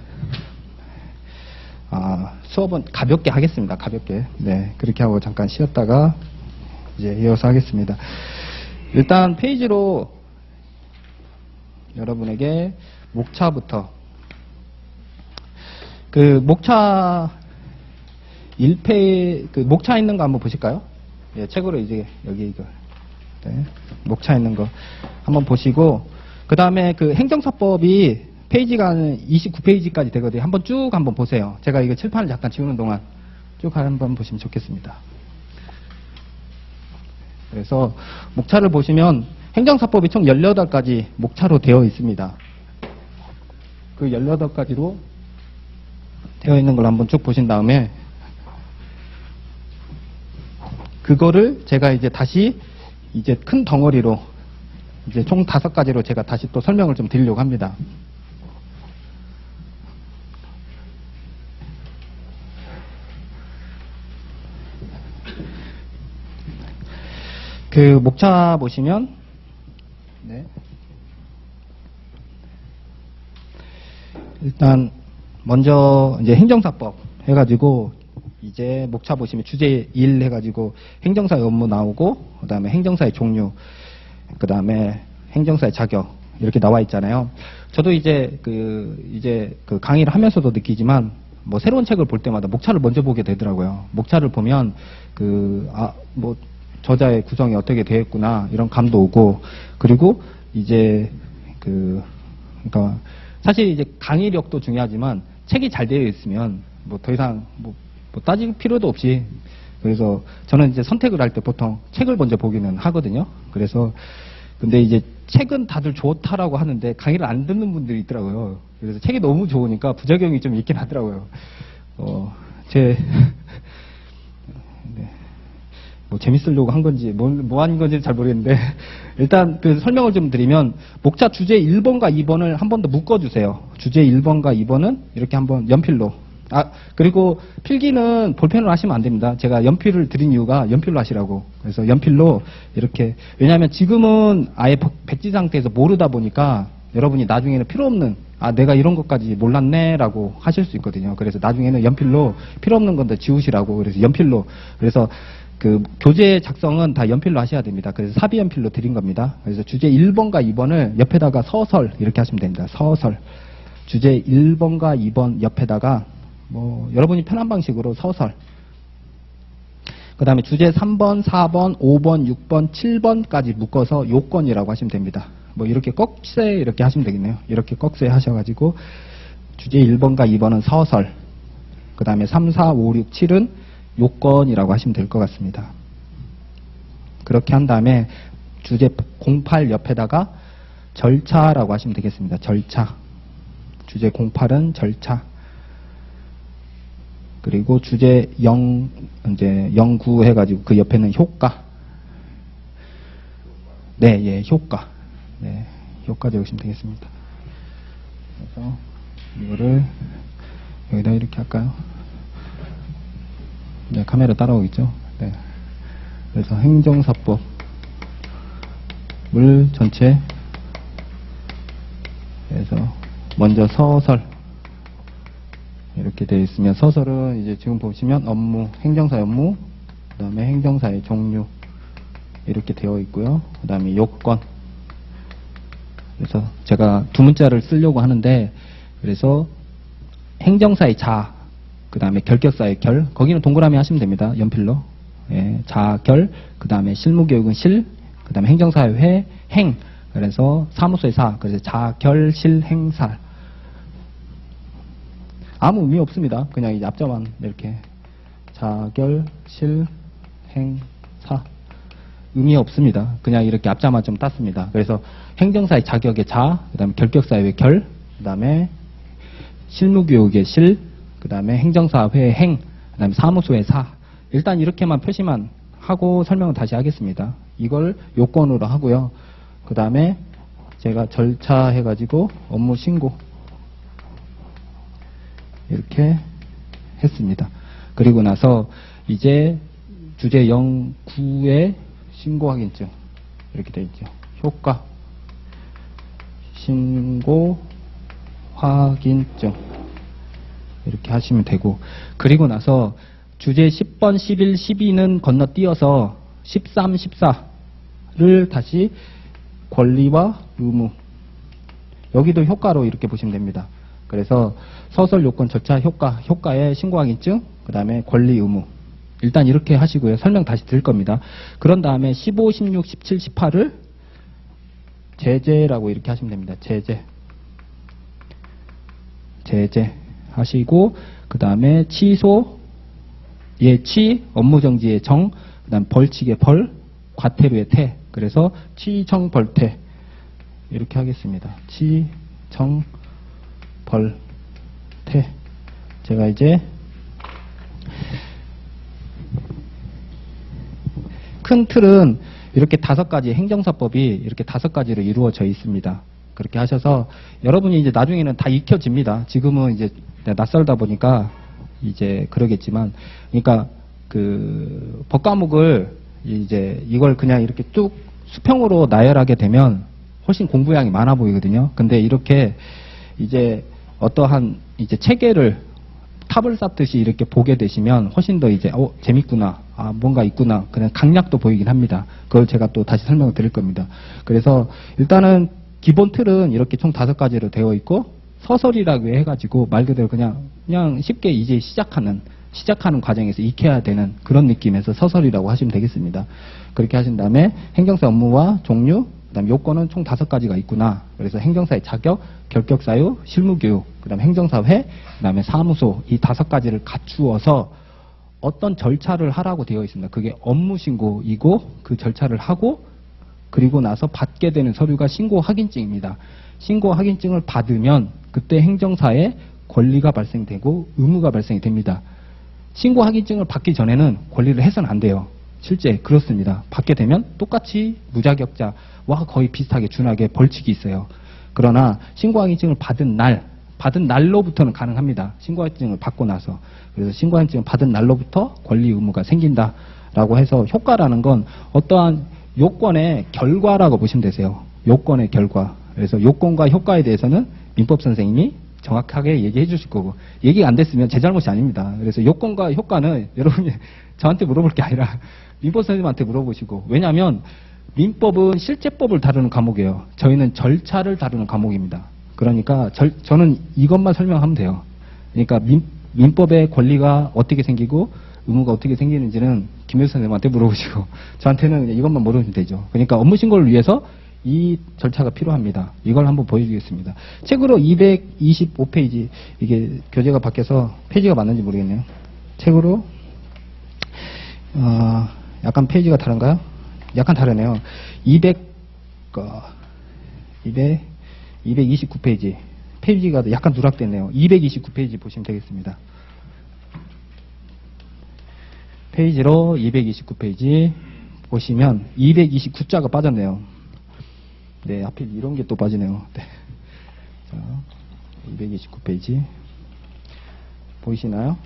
수업은 가볍게 하겠습니다. 가볍게. 네. 그렇게 하고 잠깐 쉬었다가 이제 이어서 하겠습니다. 일단 페이지로 여러분에게 목차부터, 그 목차 1페이지, 그 목차 있는 거 한번 보실까요? 예, 책으로 이제 여기 이거. 네, 목차 있는 거 한번 보시고, 그 다음에 그 행정사법이 페이지가 29페이지까지 되거든요. 한번 쭉 한번 보세요. 제가 이거 칠판을 잠깐 지우는 동안 쭉 한번 보시면 좋겠습니다. 그래서 목차를 보시면 행정사법이 총 18가지 목차로 되어 있습니다. 그 18가지로 되어 있는 걸 한번 쭉 보신 다음에 그거를 제가 이제 다시 이제 큰 덩어리로 이제 총 5가지로 제가 다시 또 설명을 좀 드리려고 합니다. 그 목차 보시면, 네. 일단 먼저 이제 행정사법 해가지고 이제 목차 보시면 주제 1 해가지고 행정사의 업무 나오고, 그 다음에 행정사의 종류, 그 다음에 행정사의 자격 이렇게 나와 있잖아요. 저도 이제 그 강의를 하면서도 느끼지만 뭐 새로운 책을 볼 때마다 목차를 먼저 보게 되더라고요. 목차를 보면 뭐 저자의 구성이 어떻게 되었구나 이런 감도 오고, 그리고 이제 그러니까 사실 이제 강의력도 중요하지만 책이 잘 되어 있으면 뭐 더 이상 뭐 따질 필요도 없이, 그래서 저는 이제 선택을 할 때 보통 책을 먼저 보기는 하거든요. 그래서 근데 이제 책은 다들 좋다라고 하는데 강의를 안 듣는 분들이 있더라고요. 그래서 책이 너무 좋으니까 부작용이 좀 있긴 하더라고요. 네. 뭐 재밌으려고 한 건지 뭐 한 건지 잘 모르겠는데 일단 그 설명을 좀 드리면 목차 주제 1번과 2번을 한 번 더 묶어주세요. 주제 1번과 2번은 이렇게 한번 연필로. 그리고 필기는 볼펜으로 하시면 안 됩니다. 제가 연필을 드린 이유가 연필로 하시라고. 그래서 연필로 이렇게, 왜냐하면 지금은 아예 백지 상태에서 모르다 보니까 여러분이 나중에는 필요 없는, 내가 이런 것까지 몰랐네 라고 하실 수 있거든요. 그래서 나중에는 연필로 필요 없는 건데 지우시라고. 그래서 연필로. 그래서 그 교재 작성은 다 연필로 하셔야 됩니다. 그래서 사비 연필로 드린 겁니다. 그래서 주제 1번과 2번을 옆에다가 서설 이렇게 하시면 됩니다. 서설. 주제 1번과 2번 옆에다가 뭐 여러분이 편한 방식으로 서설. 그 다음에 주제 3번, 4번, 5번, 6번, 7번까지 묶어서 요건이라고 하시면 됩니다. 뭐 이렇게 꺽쇠 이렇게 하시면 되겠네요. 이렇게 꺽쇠 하셔가지고 주제 1번과 2번은 서설. 그 다음에 3, 4, 5, 6, 7은 요건이라고 하시면 될 것 같습니다. 그렇게 한 다음에 주제 08 옆에다가 절차라고 하시면 되겠습니다. 절차. 주제 08은 절차. 그리고 주제 09 해가지고 그 옆에는 효과. 네, 예, 효과. 네, 효과 적으시면 되겠습니다. 그래서 이거를 여기다 이렇게 할까요? 네, 카메라 따라오겠죠? 네. 그래서 행정사법을 전체, 그래서 먼저 서설. 이렇게 되어 있으면 서설은 이제 지금 보시면 업무, 행정사의 업무, 그 다음에 행정사의 종류 이렇게 되어 있고요. 그 다음에 요건. 그래서 제가 두 문자를 쓰려고 하는데 그래서 행정사의 자, 그 다음에 결격사의 결, 거기는 동그라미 하시면 됩니다. 연필로. 예, 자, 결, 그 다음에 실무교육은 실, 그 다음에 행정사의 회, 행. 그래서 사무소의 사, 그래서 자, 결, 실, 행, 사. 아무 의미 없습니다. 그냥 이제 앞자만 이렇게 자결, 실, 행, 사. 의미 없습니다. 그냥 이렇게 앞자만 좀 땄습니다. 그래서 행정사의 자격의 자, 그 다음에 결격사의 결, 그 다음에 실무교육의 실, 그 다음에 행정사회 행, 그 다음에 사무소의 사. 일단 이렇게만 표시만 하고 설명을 다시 하겠습니다. 이걸 요건으로 하고요. 그 다음에 제가 절차 해가지고 업무 신고. 이렇게 했습니다. 그리고 나서 이제 주제 09의 신고 확인증 이렇게 되어 있죠. 효과 신고 확인증 이렇게 하시면 되고, 그리고 나서 주제 10번, 11, 12는 건너뛰어서 13, 14를 다시 권리와 의무, 여기도 효과로 이렇게 보시면 됩니다. 그래서 서설 요건 절차 효과의 신고 확인증, 그 다음에 권리 의무. 일단 이렇게 하시고요. 설명 다시 드릴 겁니다. 그런 다음에 15, 16, 17, 18을 제재라고 이렇게 하시면 됩니다. 제재 하시고, 그 다음에 취소, 예취, 업무정지의 정, 그 다음 벌칙의 벌, 과태료의 태. 그래서 취정벌태 이렇게 하겠습니다. 취정벌태. 제가 이제 큰 틀은 이렇게 5가지 행정사법이 이렇게 5가지로 이루어져 있습니다. 그렇게 하셔서 여러분이 이제 나중에는 다 익혀집니다. 지금은 이제 낯설다 보니까 이제 그러겠지만, 그러니까 그 법과목을 이제 이걸 그냥 이렇게 쭉 수평으로 나열하게 되면 훨씬 공부량이 많아 보이거든요. 근데 이렇게 이제 어떠한 이제 체계를 탑을 쌓듯이 이렇게 보게 되시면 훨씬 더 이제 재밌구나, 뭔가 있구나, 그냥 강약도 보이긴 합니다. 그걸 제가 또 다시 설명을 드릴 겁니다. 그래서 일단은 기본 틀은 이렇게 총 5가지로 되어 있고, 서설이라고 해가지고 말 그대로 그냥 쉽게 이제 시작하는 과정에서 익혀야 되는 그런 느낌에서 서설이라고 하시면 되겠습니다. 그렇게 하신 다음에 행정사 업무와 종류, 그다음 요건은 총 5가지가 있구나. 그래서 행정사의 자격, 결격사유, 실무교육, 그다음 행정사회, 그다음에 사무소, 이 5가지를 갖추어서 어떤 절차를 하라고 되어 있습니다. 그게 업무신고이고, 그 절차를 하고 그리고 나서 받게 되는 서류가 신고 확인증입니다. 신고 확인증을 받으면 그때 행정사에 권리가 발생되고 의무가 발생이 됩니다. 신고 확인증을 받기 전에는 권리를 해서는 안 돼요. 실제 그렇습니다. 받게 되면 똑같이 무자격자와 거의 비슷하게 준하게 벌칙이 있어요. 그러나 신고항의증을 받은 날로부터는 가능합니다. 신고항의증을 받고 나서. 그래서 신고항의증을 받은 날로부터 권리 의무가 생긴다라고 해서 효과라는 건 어떠한 요건의 결과라고 보시면 되세요. 요건의 결과. 그래서 요건과 효과에 대해서는 민법 선생님이 정확하게 얘기해 주실 거고, 얘기가 안 됐으면 제 잘못이 아닙니다. 그래서 요건과 효과는 여러분이 저한테 물어볼 게 아니라 민법 선생님한테 물어보시고, 왜냐하면 민법은 실제법을 다루는 과목이에요. 저희는 절차를 다루는 과목입니다. 그러니까 저는 이것만 설명하면 돼요. 그러니까 민법의 권리가 어떻게 생기고 의무가 어떻게 생기는지는 김효수 선생님한테 물어보시고, 저한테는 그냥 이것만 물어보면 되죠. 그러니까 업무 신고를 위해서 이 절차가 필요합니다. 이걸 한번 보여주겠습니다. 책으로 225페이지, 이게 교재가 바뀌어서 페이지가 맞는지 모르겠네요. 책으로 약간 페이지가 다른가요? 약간 다르네요. 229페이지. 페이지가 약간 누락됐네요. 229페이지 보시면 되겠습니다. 페이지로 229페이지 보시면 229자가 빠졌네요. 네, 하필 이런 게 또 빠지네요. 네. 자, 229페이지. 보이시나요?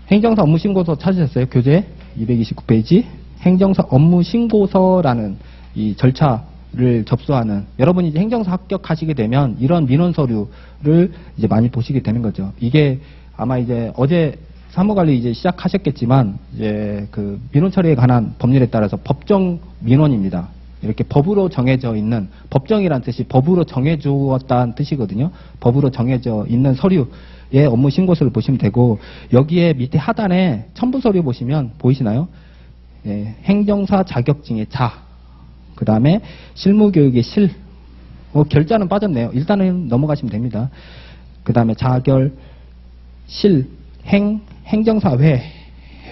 행정사 업무신고서 찾으셨어요? 교재 229페이지. 행정사 업무신고서라는 이 절차를 접수하는, 여러분이 이제 행정사 합격하시게 되면 이런 민원 서류를 이제 많이 보시게 되는 거죠. 이게 아마 이제 어제 사무관리 이제 시작하셨겠지만, 이제 그 민원 처리에 관한 법률에 따라서 법정 민원입니다. 이렇게 법으로 정해져 있는, 법정이란 뜻이 법으로 정해주었다는 뜻이거든요. 법으로 정해져 있는 서류의 업무 신고서를 보시면 되고, 여기에 밑에 하단에 첨부 서류 보시면 보이시나요? 예, 행정사 자격증의 자, 그 다음에 실무교육의 실, 결자는 빠졌네요. 일단은 넘어가시면 됩니다. 그 다음에 자결, 실, 행정사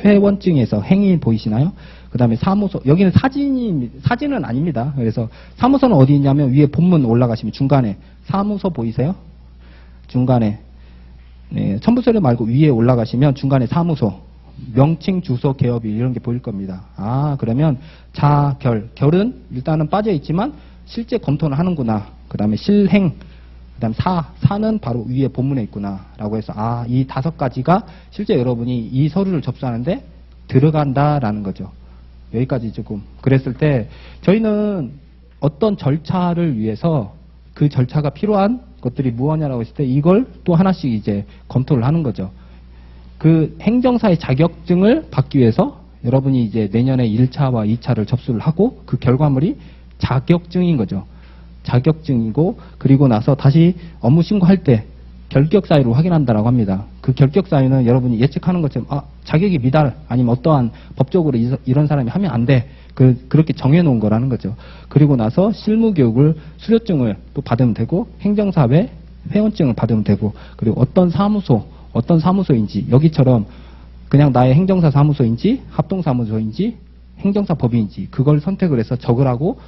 회원증에서 행위 보이시나요? 그 다음에 사무소, 여기는 사진은 아닙니다. 그래서 사무소는 어디 있냐면 위에 본문 올라가시면 중간에 사무소 보이세요? 중간에, 네, 첨부서류 말고 위에 올라가시면 중간에 사무소, 명칭, 주소, 개업일 이런 게 보일 겁니다. 그러면 결은 일단은 빠져 있지만 실제 검토는 하는구나. 그 다음에 실행, 그 다음 사는 바로 위에 본문에 있구나. 라고 해서 이 5가지가 실제 여러분이 이 서류를 접수하는데 들어간다라는 거죠. 여기까지 조금. 그랬을 때 저희는 어떤 절차를 위해서 그 절차가 필요한 것들이 무엇이냐라고 했을 때 이걸 또 하나씩 이제 검토를 하는 거죠. 그 행정사의 자격증을 받기 위해서 여러분이 이제 내년에 1차와 2차를 접수를 하고 그 결과물이 자격증인 거죠. 자격증이고, 그리고 나서 다시 업무 신고할 때 결격 사유를 확인한다라고 합니다. 그 결격 사유는 여러분이 예측하는 것처럼 자격이 미달, 아니면 어떠한 법적으로 이런 사람이 하면 안 돼. 그렇게 정해놓은 거라는 거죠. 그리고 나서 실무교육을 수료증을 또 받으면 되고, 행정사회 회원증을 받으면 되고, 그리고 어떤 사무소인지, 여기처럼 그냥 나의 행정사 사무소인지 합동사무소인지 행정사법인인지 그걸 선택을 해서 적으라고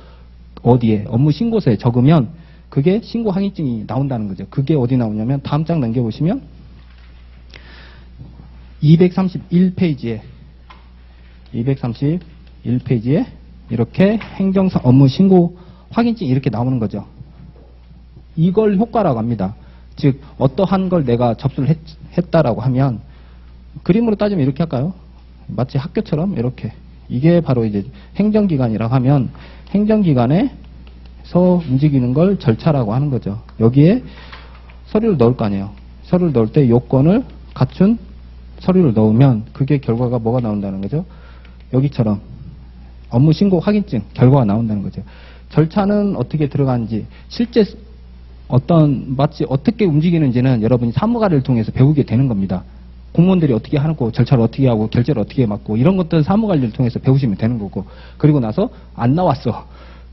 어디에 업무 신고서에 적으면 그게 신고 항의증이 나온다는 거죠. 그게 어디 나오냐면 다음 장 넘겨보시면 231페이지에 이렇게 행정사 업무 신고 확인증이 이렇게 나오는 거죠. 이걸 효과라고 합니다. 즉 어떠한 걸 내가 접수를 했다라고 하면, 그림으로 따지면 이렇게 할까요? 마치 학교처럼 이렇게. 이게 바로 이제 행정기관이라고 하면 행정기관에서 움직이는 걸 절차라고 하는 거죠. 여기에 서류를 넣을 거 아니에요. 서류를 넣을 때 요건을 갖춘 서류를 넣으면 그게 결과가 뭐가 나온다는 거죠. 여기처럼 업무 신고 확인증 결과가 나온다는 거죠. 절차는 어떻게 들어가는지, 실제 마치 어떻게 움직이는지는 여러분이 사무관리를 통해서 배우게 되는 겁니다. 공무원들이 어떻게 하고 절차를 어떻게 하고 결제를 어떻게 맡고 이런 것들은 사무관리를 통해서 배우시면 되는 거고, 그리고 나서 안 나왔어.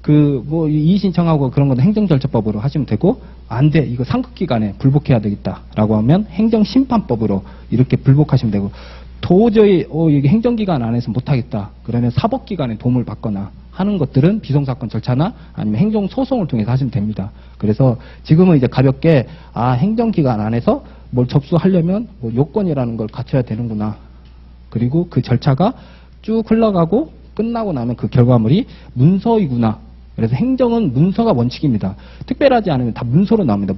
이의 신청하고 그런 건 행정절차법으로 하시면 되고, 안 돼. 이거 상급기관에 불복해야 되겠다라고 하면 행정심판법으로 이렇게 불복하시면 되고, 도저히 이게 행정기관 안에서 못하겠다. 그러면 사법기관의 도움을 받거나 하는 것들은 비송사건 절차나 아니면 행정소송을 통해서 하시면 됩니다. 그래서 지금은 이제 가볍게 행정기관 안에서 뭘 접수하려면 요건이라는 걸 갖춰야 되는구나. 그리고 그 절차가 쭉 흘러가고 끝나고 나면 그 결과물이 문서이구나. 그래서 행정은 문서가 원칙입니다. 특별하지 않으면 다 문서로 나옵니다.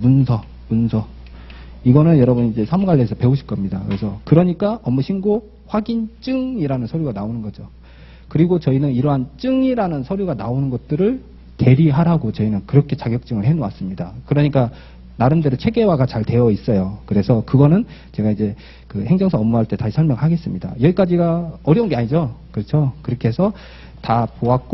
문서. 이거는 여러분 이제 사무관리에서 배우실 겁니다. 그래서 그러니까 업무 신고 확인증이라는 서류가 나오는 거죠. 그리고 저희는 이러한 증이라는 서류가 나오는 것들을 대리하라고 저희는 그렇게 자격증을 해 놓았습니다. 그러니까 나름대로 체계화가 잘 되어 있어요. 그래서 그거는 제가 이제 그 행정사 업무할 때 다시 설명하겠습니다. 여기까지가 어려운 게 아니죠. 그렇죠? 그렇게 해서 다 보았고